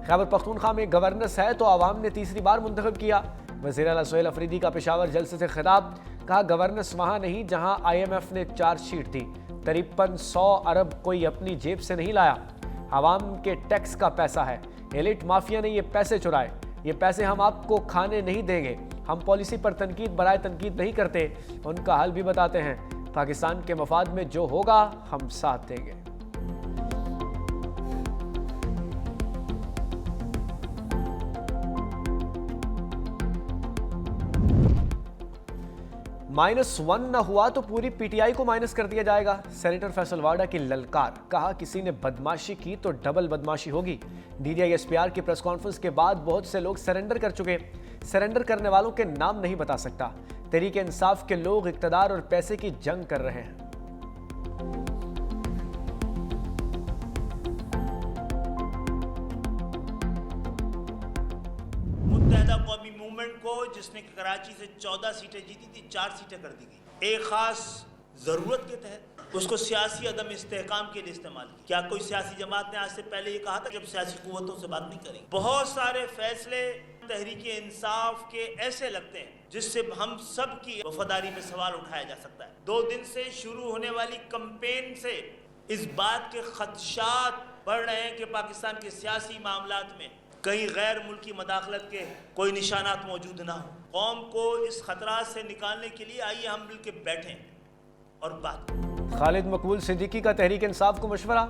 खैबर पख्तूनख्वा में गवर्नेंस है तो आवाम ने तीसरी बार मुंतखब किया। वज़ीर आला सुहेल अफरीदी का पेशावर जलसे से खिताब, कहा गवर्नेंस वहाँ नहीं जहाँ IMF ने चार्जशीट दी। 5300 अरब कोई अपनी जेब से नहीं लाया, आवाम के टैक्स का पैसा है। एलिट माफिया ने ये पैसे चुराए, ये पैसे हम आपको खाने नहीं देंगे। हम पॉलिसी पर तनकीद बराए तनकीद नहीं करते, उनका हल भी बताते हैं। पाकिस्तान के मफाद में जो होगा हम साथ देंगे। -1 न हुआ तो पूरी PTI को माइनस कर दिया जाएगा। सेनेटर फैसल वाडा की ललकार, कहा किसी ने बदमाशी की तो डबल बदमाशी होगी। DDI SPR की प्रेस कॉन्फ्रेंस के बाद बहुत से लोग सरेंडर कर चुके, सरेंडर करने वालों के नाम नहीं बता सकता। तहरीक इंसाफ के लोग इक्तदार और पैसे की जंग कर रहे हैं। मुत्तहदा कौमी मूवमेंट को जिसने कराची से 14 सीटें जीती थी, 4 सीटें कर दी गई। एक खास जरूरत के तहत उसको सियासी अदम इस्तेहकाम के लिए इस्तेमाल किया। क्या कोई सियासी जमात ने आज से पहले ये कहा था जब सियासी कुव्वतों से बात नहीं करेंगे? बहुत सारे फैसले तहरीक इंसाफ के ऐसे लगते हैं जिससे हम सब की वफादारी में सवाल उठाया जा सकता है। 2 दिन से शुरू होने वाली कैंपेन से इस बात के खदशात बढ़ रहे हैं कि पाकिस्तान के सियासी मामलात में कहीं गैर मुल्की मदाखलत के कोई निशानात मौजूद ना हो। कौम को इस खतरा से निकालने के लिए आइए हम मिल के बैठें और बात। खालिद मकबूल सिद्दीकी का तहरीक इंसाफ को मशवरा,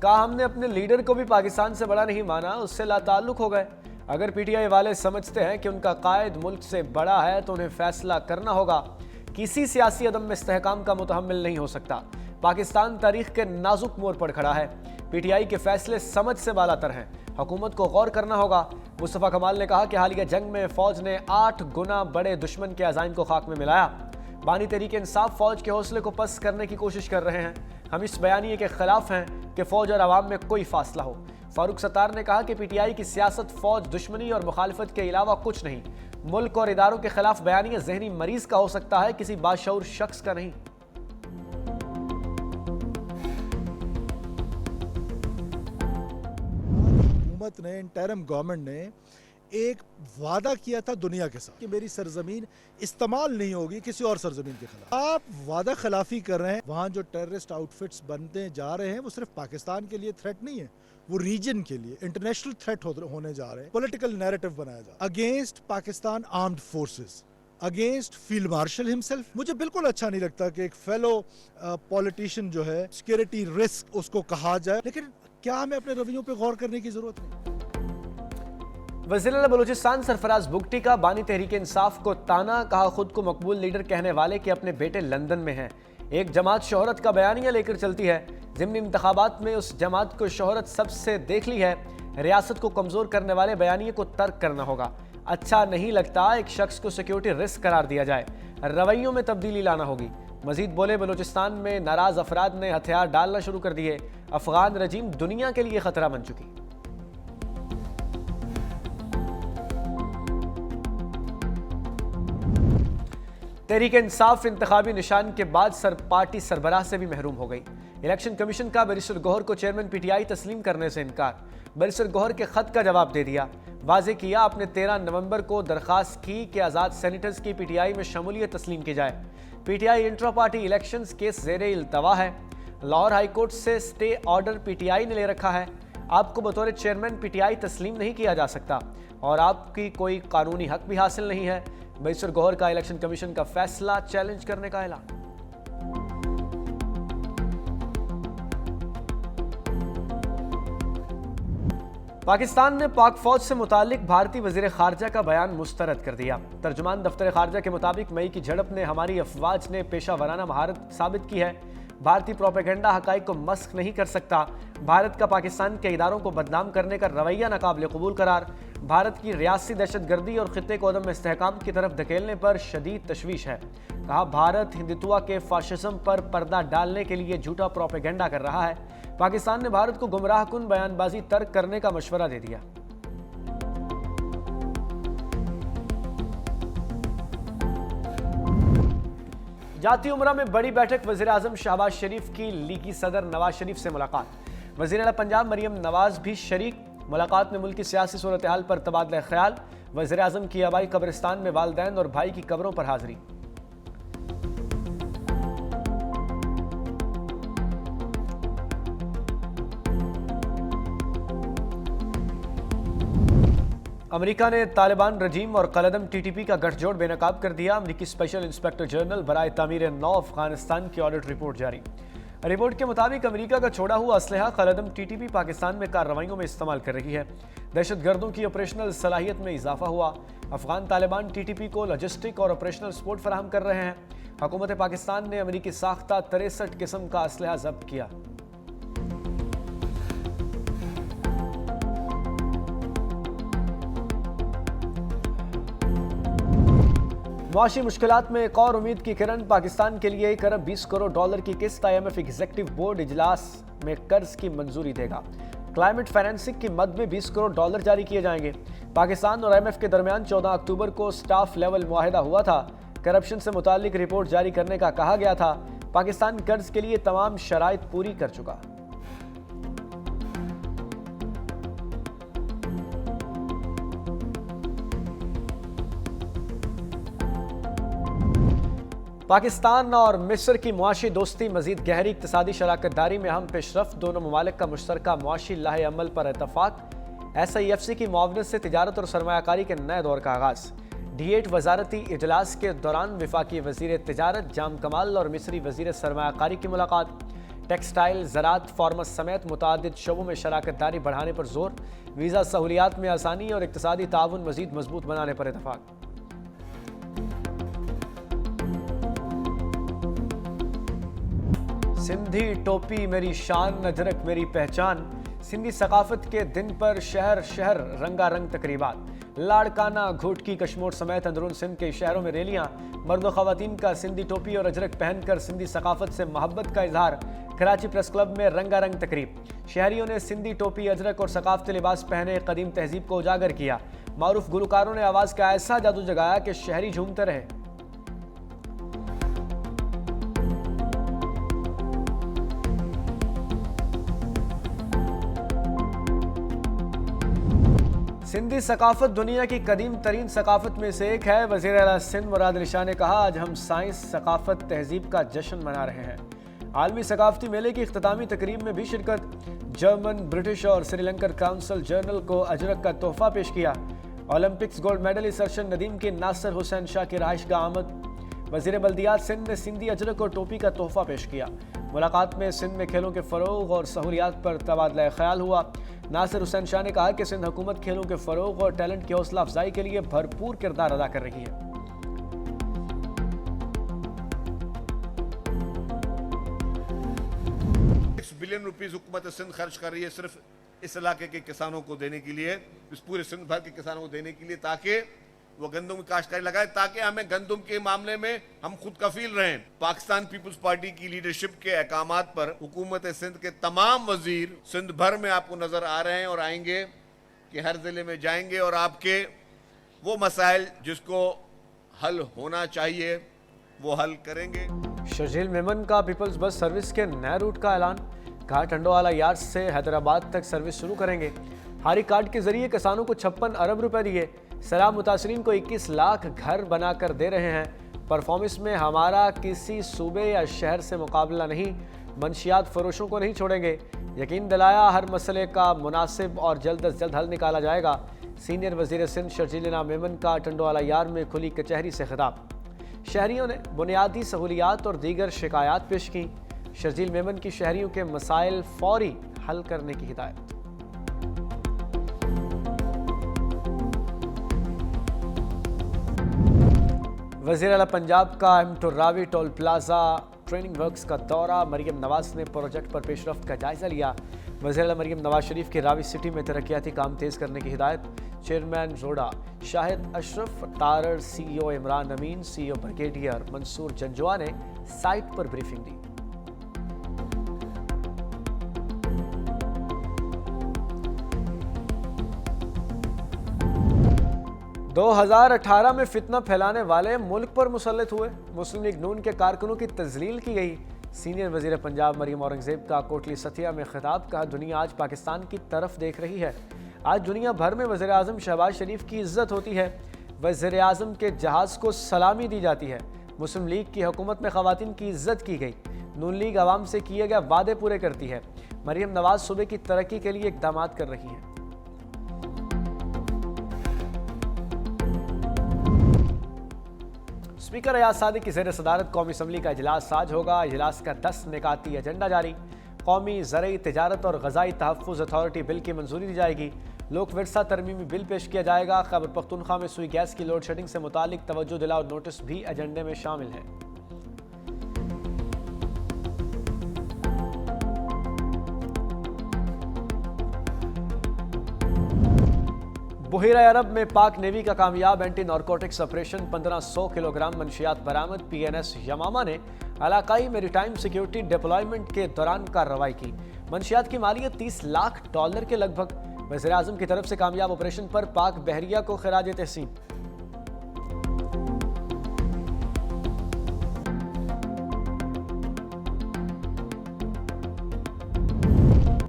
कहा हमने अपने लीडर को भी पाकिस्तान से बड़ा नहीं माना, उससे लाताल्लुक हो गए। अगर PTI वाले समझते हैं कि उनका कायद मुल्क से बड़ा है तो उन्हें फैसला करना होगा। किसी सियासी अदम में इस्तेहकाम का मुतहम्मिल नहीं हो सकता। पाकिस्तान तारीख के नाजुक मोड़ पर खड़ा है। PTI के फैसले समझ से बालातर हैं, हुकूमत को गौर करना होगा। मुस्तफ़ा कमाल ने कहा कि हालिया जंग में फ़ौज ने 8 गुना बड़े दुश्मन के अज़ाइम को खाक में मिलाया। बानी तहरीक इंसाफ फ़ौज के हौसले को पस्त करने की कोशिश कर रहे हैं। हम इस बयानिए के खिलाफ हैं कि फ़ौज और आवाम में कोई फासला हो। फारूक सत्तार ने कहा कि PTI की सियासत फ़ौज दुश्मनी और मुखालफत के अलावा कुछ नहीं। मुल्क और इदारों के खिलाफ बयानिया जहनी मरीज का हो सकता है, किसी बाशऊर शख्स का नहीं। हुकूमत ने, इंटरिम गवर्नमेंट ने एक वादा किया था दुनिया के साथ कि मेरी सरजमीन इस्तेमाल नहीं होगी किसी और सरजमीन के खिलाफ। आप वादा खिलाफी कर रहे हैं। वहाँ जो टेररिस्ट आउटफिट्स बनते जा रहे हैं वो सिर्फ पाकिस्तान के लिए थ्रेट नहीं है, वो रीजन के लिए इंटरनेशनल थ्रेट होने जा रहे हैं। पॉलिटिकल नैरेटिव बनाया जा रहा है against Pakistan armed forces, against field marshal himself. मुझे बिल्कुल अच्छा नहीं लगता कि एक फेलो पॉलिटिशियन जो है सिक्योरिटी रिस्क उसको कहा जाए, लेकिन क्या हमें अपने रवैयों पे गौर करने की जरूरत नहीं? वज़ीर आला बलूचिस्तान सरफराज बुगटी का बानी तहरीक इंसाफ को ताना, कहा खुद को मकबूल लीडर कहने वाले कि अपने बेटे लंदन में हैं। एक जमात शोहरत का बयानिया लेकर चलती है, ज़िमनी इंतखाबात में उस जमात को शोहरत सबसे देख ली है। रियासत को कमज़ोर करने वाले बयानिए को तर्क करना होगा। अच्छा नहीं लगता एक शख्स को सिक्योरिटी रिस्क करार दिया जाए, रवैयों में तब्दीली लाना होगी। मजीद बोले, बलूचिस्तान में नाराज अफराद ने हथियार डालना शुरू कर दिए। अफगान रजीम दुनिया के लिए खतरा बन चुकी। तहरीक इंसाफ इंतखाबी निशान के बाद पार्टी सरबराह से भी महरूम हो गई। इलेक्शन कमीशन का बैरिस्टर गौहर को चेयरमैन PTI तस्लीम करने से इनकार। बैरिस्टर गौहर के खत का जवाब दे दिया, वाजे किया आपने 13 नवंबर को दरखास्त की कि आज़ाद सेनेटर्स की PTI में शमूलियत तस्लीम की जाए। PTI intra party elections case ज़ेरे इल्तवा है। लाहौर हाईकोर्ट से स्टे ऑर्डर PTI ने ले रखा है। आपको बतौर चेयरमैन PTI तस्लीम नहीं किया जा सकता और आपकी कोई कानूनी हक भी हासिल नहीं है। बैरिस्टर गौहर का इलेक्शन कमीशन का फैसला चैलेंज करने का ऐलान। पाकिस्तान ने पाक फौज से मुतालिक भारतीय वजीर खारजा का बयान मुस्तरद कर दिया। तर्जुमान दफ्तर खारजा के मुताबिक मई की झड़प ने हमारी अफवाज ने पेशा वराना महारत साबित की है। भारतीय प्रोपेगेंडा हकाइक को मस्ख नहीं कर सकता। भारत का पाकिस्तान के इदारों को बदनाम करने का रवैया नाकाबिल कबूल करार। भारत की रियासी दहशतगर्दी और खित्ते को अदम इस्तेहकाम की तरफ धकेलने पर शदीद तशवीश है। कहा भारत हिंदुत्व के फाशिज्म पर पर्दा डालने के लिए झूठा प्रोपेगेंडा कर रहा है। पाकिस्तान ने भारत को गुमराह कुन बयानबाजी तर्क करने का मशवरा दे दिया। जाती उमरा में बड़ी बैठक, वज़ीर आज़म शहबाज शरीफ की लीगी सदर नवाज शरीफ से मुलाकात। वज़ीर आला पंजाब मरियम नवाज भी शरीक। मुलाकात में मुल्क की सियासी सूरत हाल पर तबादला ख्याल, वज़ीर आज़म की आबाई कब्रिस्तान में वालिदैन और भाई की कब्रों पर हाजिरी। अमेरिका ने तालिबान रजीम और कलदम टीटीपी का गठजोड़ बेनकाब कर दिया। अमेरिकी स्पेशल इंस्पेक्टर जनरल बराए तामीर नौ अफगानिस्तान की ऑडिट रिपोर्ट जारी। रिपोर्ट के मुताबिक अमेरिका का छोड़ा हुआ असलहा कलदम टीटीपी पाकिस्तान में कार्रवाइयों में इस्तेमाल कर रही है। दहशतगर्दों की ऑपरेशनल सलाहियत में इजाफा हुआ। अफगान तालिबान टीटीपी को लॉजिस्टिक और ऑपरेशनल सपोर्ट फराहम कर रहे हैं। हुकूमत पाकिस्तान ने अमेरिकी साख्ता 63 किस्म का असलहा जब्त किया। मुआशी मुश्किलात में एक और उम्मीद की किरण। पाकिस्तान के लिए 1 अरब 20 करोड़ डॉलर की किस्त IMF एग्जीक्यूटिव बोर्ड इजलास में कर्ज की मंजूरी देगा। क्लाइमेट फाइनेंसिंग की मद में 20 करोड़ डॉलर जारी किए जाएंगे। पाकिस्तान और IMF के दरमियान 14 अक्टूबर को स्टाफ लेवल मुआहिदा हुआ था। करप्शन से मुतालिक रिपोर्ट जारी करने का कहा गया था। पाकिस्तान कर्ज के लिए तमाम शराइत पूरी कर चुका। पाकिस्तान और मिस्र की मुआशी दोस्ती मजीद गहरी इक्तिसादी शराकतदारी में अहम पेशरफ्त। दोनों ममालिक का मुश्तरका मुआशी लाहे अमल पर इतफाक। SIFC की मुआवनत से तिजारत और सरमायाकारी के नए दौर का आगाज। D8 वजारती इजलास के दौरान वफाकी वजीर तिजारत जाम कमाल और मिस्री वजीर सरमायाकारी की मुलाकात। टेक्सटाइल, ज़राअत, फार्मा समेत मुतादिद शोबों में शराकतदारी बढ़ाने पर जोर। वीज़ा सहूलियात में आसानी और इक्तिसादी ताउन मजीद मजबूत बनाने पर इतफाक। सिंधी टोपी मेरी शान, अजरक मेरी पहचान। सिंधी सकाफत के दिन पर शहर शहर रंगारंग तकरीबात। लाड़काना, घोटकी, कश्मीर समेत अंदरून सिंध के शहरों में रैलियां। मर्द व ख़वातीन का सिंधी टोपी और अजरक पहनकर सिंधी सकाफत से मोहब्बत का इजहार। कराची प्रेस क्लब में रंगारंग तकरीब। शहरियों ने सिंधी टोपी, अजरक और सकाफती लिबास पहने कदीम तहजीब को उजागर किया। मारूफ गुलकारों ने आवाज़ का ऐसा जादू जगाया कि शहरी झूमते रहे। सिंधी सकाफत दुनिया की कदीम तरीन सकाफत में से एक है। वज़ीर आला सिंध मुराद अली शाह ने कहा, आज हम साइंस, सकाफत, तहजीब का जश्न मना रहे हैं। आलमी सकाफती मेले की इख्तितामी तकरीब में भी शिरकत। जर्मन, ब्रिटिश और श्रीलंकन काउंसिल जर्नल को अजरक का तोहफा पेश किया। ओलंपिक्स गोल्ड मेडलिस्ट अरशन नदीम की नासिर हुसैन शाह की रहायशगाह आमद। वज़ीर बल्दियात सिंध ने सिंधी अजरक और टोपी का तोहफा पेश किया। मुलाकात में सिंध में खेलों के फ़रोग़ और सहूलियात पर तबादला ख्याल हुआ। नासिर हुसैन शाह ने कहा कि सिंध हुकूमत खेलों के फ़रोग़ और टैलेंट की हौसला अफजाई के लिए भरपूर किरदार अदा कर रही है। बिलियन रुपीस हुकूमत सिंध खर्च कर रही है सिर्फ इस इलाके के किसानों को देने के लिए, इस पूरे सिंध भर के किसानों को देने के लिए, ताकि वो गंदम की काश्तकारी लगाए, ताकि हमें गंदम के मामले में हम खुद कफील रहें। पाकिस्तान पीपुल्स पार्टी की लीडरशिप के अहकामात पर हुकूमत सिंध के तमाम वजीर सिंध भर में आपको नजर आ रहे हैं और आएंगे कि हर जिले में जाएंगे और आपके वो मसाइल जिसको हल होना चाहिए वो हल करेंगे। शर्जील मेमन का पीपल्स बस सर्विस के नए रूट का ऐलान। कहा, टंडोवाला यार्ड से हैदराबाद तक सर्विस शुरू करेंगे। हारी कार्ड के जरिए किसानों को 56 अरब रुपए दिए। सैलाब मुतासरीन को 21 लाख घर बनाकर दे रहे हैं। परफॉर्मेंस में हमारा किसी सूबे या शहर से मुकाबला नहीं। मंशियात फरोशों को नहीं छोड़ेंगे। यकीन दिलाया, हर मसले का मुनासिब और जल्द अज जल्द हल निकाला जाएगा। सीनियर वजीर सिंध शर्जील मेमन का टंडोवाला यार्ड में खुली कचहरी से खिताब। शहरियों ने बुनियादी सहूलियात और दीगर शिकायत पेश की। शर्जील मेमन की शहरियों के मसाइल फौरी हल करने की हिदायत। वज़ीर आला पंजाब का M2 Ravi toll plaza training works का दौरा। मरियम नवाज ने प्रोजेक्ट पर पेशरफ्त का जायजा लिया। वज़ीर आला मरियम नवाज शरीफ की रावी सिटी में तरक्याती काम तेज़ करने की हिदायत। चेयरमैन रोडा शाहिद अशरफ, तारड़ CEO इमरान अमीन, CEO ब्रिगेडियर मंसूर जंजुआ ने साइट पर ब्रीफिंग दी। दो 2018 में फितना फैलाने वाले मुल्क पर मुसल्लत हुए। मुस्लिम लीग नून के कारकुनों की तजलील की गई। सीनियर वजीर पंजाब मरियम औरंगजेब का कोटली सथिया में खिताब। कहा, दुनिया आज पाकिस्तान की तरफ देख रही है। आज दुनिया भर में वज़ीर-ए-आज़म शहबाज शरीफ की इज्जत होती है। वज़ीर-ए-आज़म के जहाज को सलामी दी जाती है। मुस्लिम लीग की हुकूमत में ख़वातीन की इज्जत की गई। नून लीग आवाम से किए गए वादे पूरे करती है। मरियम नवाज सूबे की तरक्की के लिए इक़दाम कर रही हैं। स्पीकर अयाज सादिक की ज़ेर सदारत कौमी असम्बली का इजलास आज होगा। इजलास का 10 निकाती एजेंडा जारी। कौमी ज़रई तिजारत और ग़ज़ाई तहफ़्फ़ुज़ अथॉरिटी बिल की मंजूरी दी जाएगी। लोक विरसा तरमीमी बिल पेश किया जाएगा। खैबर पख्तूनख्वा में सुई गैस की लोड शेडिंग से मुतालिक तवज्जो दिलाओ नोटिस भी एजेंडे में शामिल है। बहीरा अरब में पाक नेवी का कामयाब एंटी नारकोटिक्स ऑपरेशन। 1500 किलोग्राम मंशियात बरामद। PNS यमामा ने इलाकाई मेरीटाइम सिक्योरिटी डिप्लॉयमेंट के दौरान कार्रवाई की। मंशियात की मालियत $30 लाख के लगभग। वज़ीर-ए-आज़म की तरफ से कामयाब ऑपरेशन पर पाक बहरिया को खिराज तहसीन।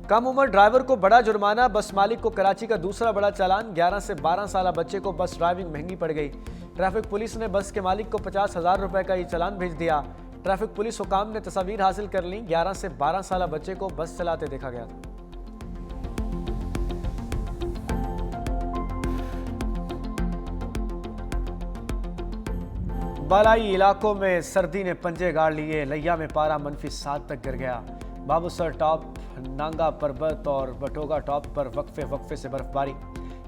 कम उम्र ड्राइवर को बड़ा जुर्माना। बस मालिक को कराची का दूसरा बड़ा चालान। 11 से 12 साल बच्चे को बस ड्राइविंग महंगी पड़ गई। ट्रैफिक पुलिस ने बस के मालिक को 50,000 रुपए का ये चालान भेज दिया। ट्रैफिक पुलिस हुकाम ने तस्वीर हासिल कर ली। 11 से 12 साल बच्चे को बस चलाते देखा गया था। बालाई इलाकों में सर्दी ने पंजे गाड़ लिए। लिया में पारा -7 तक गिर गया। बाबूसर टॉप, नांगा पर्वत और बटोगा टॉप पर वक्फे से बर्फबारी।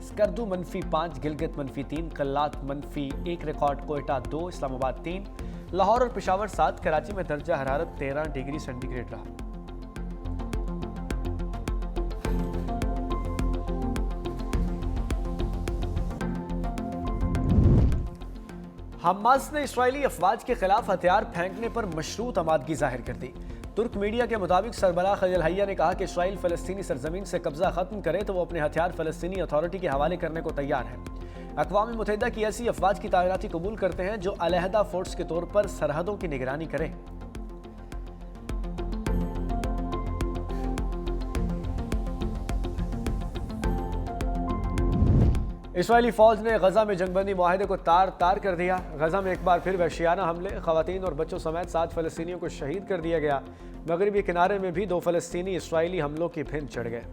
स्कर्दू -5, गिलगित -3, कल्लात -1 रिकॉर्ड। कोयटा 2, इस्लामाबाद 3, लाहौर और पेशावर 7, कराची में दर्जा हरारत 13 डिग्री सेंटीग्रेड रहा। हमास ने इस्राएली अफवाज के खिलाफ हथियार फेंकने पर मशरूत आमादगी जाहिर कर दी। तुर्क मीडिया के मुताबिक सरबराह खलील हैया ने कहा कि इस्राएल फ़लस्तीनी सरजमीन से कब्जा खत्म करे तो वो अपने हथियार फ़लस्तीनी अथॉरिटी के हवाले करने को तैयार है। अक़वाम मुत्तहिदा की ऐसी अफवाज की तैनाती कबूल करते हैं जो अलहदा फोर्स के तौर पर सरहदों की निगरानी करें। इस्राएली फौज ने गजा में जंगबंदी मुआहदे को तार कर दिया। गजा में एक बार फिर वहशियाना हमले, खवातीन और बच्चों समेत 7 फ़लस्तीनियों को शहीद कर दिया गया। मगरबी किनारे में भी 2 फ़लस्तीनी इस्राएली हमलों की भिंड चढ़ गए।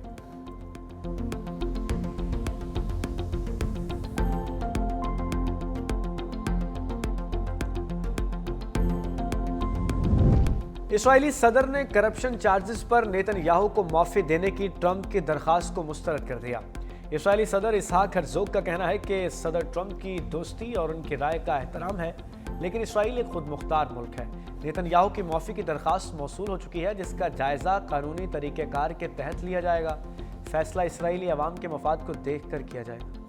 इस्राएली सदर ने करप्शन चार्जेस पर नेतन्याहू को माफी देने की ट्रंप की दरखास्त को मुस्तरद कर दिया। इस्राएली सदर इसहाक हर्जोग का कहना है कि सदर ट्रंप की दोस्ती और उनकी राय का एहतराम है, लेकिन इस्राएल एक खुद मुख्तार मुल्क है। नेतन्याहू की माफ़ी की दरखास्त मौसूल हो चुकी है, जिसका जायज़ा कानूनी तरीक़ेकार के तहत लिया जाएगा। फैसला इस्राएली अवाम के मफाद को देख कर किया जाएगा।